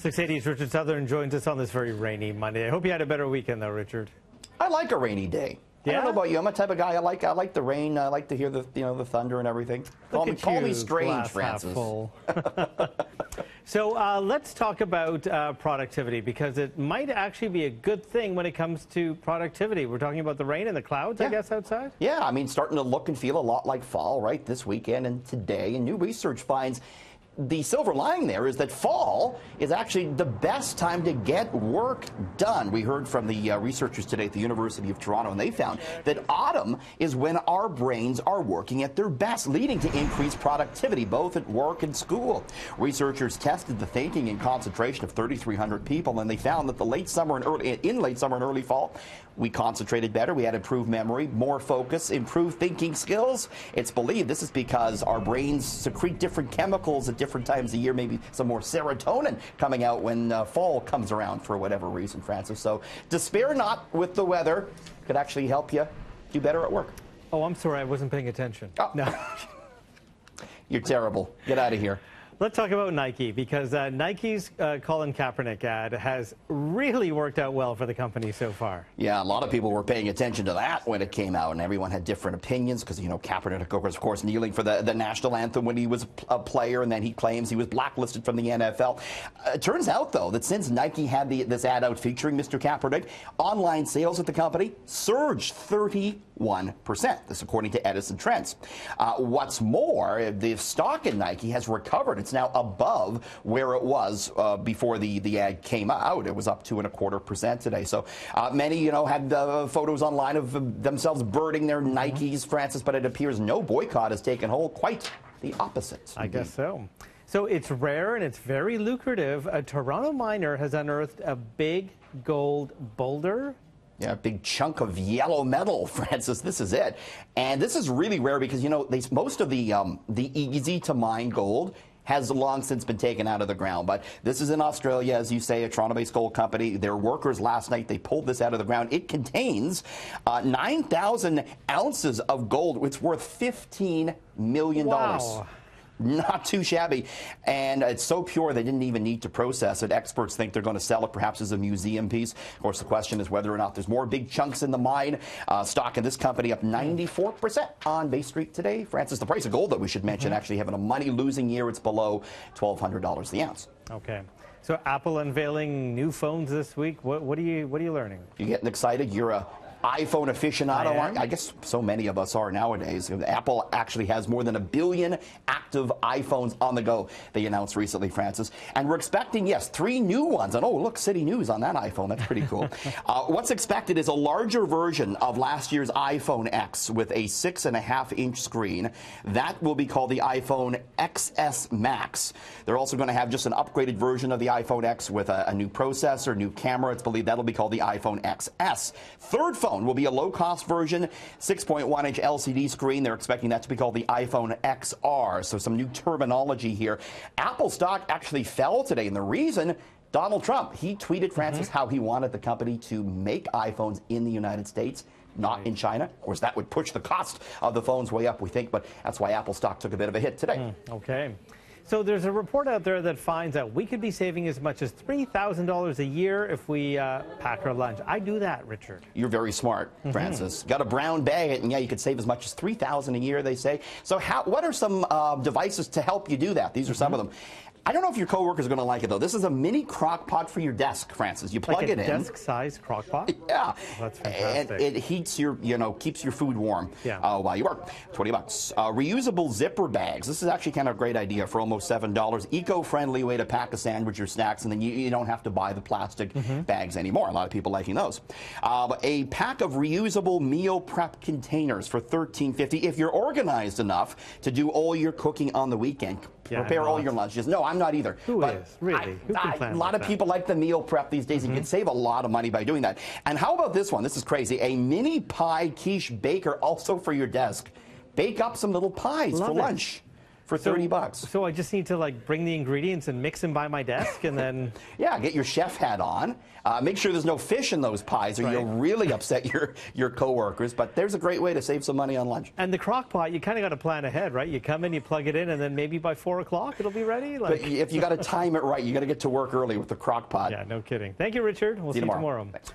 680's Richard Sutherland joins us on this very rainy Monday. I hope you had a better weekend, though, Richard. I like a rainy day. Yeah? I don't know about you. I'm a type of guy. I like the rain. I like to hear the thunder and everything. Call me strange, Francis. So let's talk about productivity, because it might actually be a good thing when it comes to productivity. We're talking about the rain and the clouds, I guess, outside? Yeah, I mean, starting to look and feel a lot like fall, right, this weekend and today. And new research finds the silver lining there is that fall is actually the best time to get work done. We heard from the researchers today at the University of Toronto, and they found that autumn is when our brains are working at their best, leading to increased productivity, both at work and school. Researchers tested the thinking and concentration of 3,300 people, and they found that in late summer and early fall, we concentrated better, we had improved memory, more focus, improved thinking skills. It's believed this is because our brains secrete different chemicals at different times of the year, maybe some more serotonin coming out when fall comes around for whatever reason, Francis. So despair not with the weather. Could actually help you do better at work. Oh, I'm sorry, I wasn't paying attention. Oh. No. You're terrible. Get out of here. Let's talk about Nike, because Nike's Colin Kaepernick ad has really worked out well for the company so far. Yeah, a lot of people were paying attention to that when it came out, and everyone had different opinions because, you know, Kaepernick was, of course, kneeling for the national anthem when he was a player, and then he claims he was blacklisted from the NFL. It turns out, though, that since Nike had this ad out featuring Mr. Kaepernick, online sales at the company surged 31%. This according to Edison Trends. What's more, the stock in Nike has recovered. It's now above where it was before the ad came out. It was up 2.25% today. So many, you know, had photos online of themselves burning their Nikes, Francis, but it appears no boycott has taken hold. Quite the opposite. I guess so. So it's rare and it's very lucrative. A Toronto miner has unearthed a big gold boulder. Yeah, a big chunk of yellow metal, Francis. This is it. And this is really rare because, you know, most of the easy-to-mine gold has long since been taken out of the ground. But this is in Australia, as you say, a Toronto-based gold company. Their workers last night, they pulled this out of the ground. It contains 9,000 ounces of gold. It's worth $15 million. Wow. Not too shabby. And it's so pure they didn't even need to process it. Experts think they're going to sell it perhaps as a museum piece. Of course, the question is whether or not there's more big chunks in the mine. Stock in this company up 94% on Bay Street today. Francis, the price of gold that we should mention actually having a money-losing year. It's below $1,200 the ounce. Okay. So Apple unveiling new phones this week. What are you learning? You getting excited? You're a iPhone aficionado. I guess so many of us are nowadays. Apple actually has more than 1 billion active iPhones on the go, they announced recently, Francis. And we're expecting, yes, 3 new ones. And oh, look, CityNews on that iPhone. That's pretty cool. What's expected is a larger version of last year's iPhone X with a 6.5-inch screen. That will be called the iPhone XS Max. They're also going to have just an upgraded version of the iPhone X with a new processor, new camera. It's believed that'll be called the iPhone XS. Third phone will be a low-cost version, 6.1-inch LCD screen. They're expecting that to be called the iPhone XR. So some new terminology here. Apple stock actually fell today, and the reason, Donald Trump, he tweeted, Francis, how he wanted the company to make iPhones in the United States, not in China. Of course, that would push the cost of the phones way up, we think, but that's why Apple stock took a bit of a hit today. Okay. So there's a report out there that finds that we could be saving as much as $3,000 a year if we pack our lunch. I do that, Richard. You're very smart, Francis. Got a brown bag, and yeah, you could save as much as $3,000 a year, they say. So what are some devices to help you do that? These are some of them. I don't know if your coworkers are going to like it, though. This is a mini crock pot for your desk, Francis. You plug it in. Desk-sized crock pot? Yeah. Oh, that's fantastic. And it heats your, keeps your food warm while you work. $20. Reusable zipper bags. This is actually kind of a great idea for almost $7. Eco-friendly way to pack a sandwich or snacks, and then you don't have to buy the plastic bags anymore. A lot of people liking those. A pack of reusable meal prep containers for $13.50 if you're organized enough to do all your cooking on the weekend. Prepare all your lunches. No, I'm not either. Who is? Really? Who can plan a lot of people like the meal prep these days. You can save a lot of money by doing that. And how about this one? This is crazy. A mini pie quiche baker also for your desk. Bake up some little pies for lunch. for 30 bucks. So I just need to like bring the ingredients and mix them by my desk, and then yeah, get your chef hat on. Make sure there's no fish in those pies, or you'll really upset your coworkers. But there's a great way to save some money on lunch. And the crock pot, you kind of got to plan ahead, right? You come in, you plug it in, and then maybe by 4 o'clock it'll be ready. But if you got to time it right, you got to get to work early with the crock pot. Yeah, no kidding. Thank you, Richard. We'll see you tomorrow. Thanks.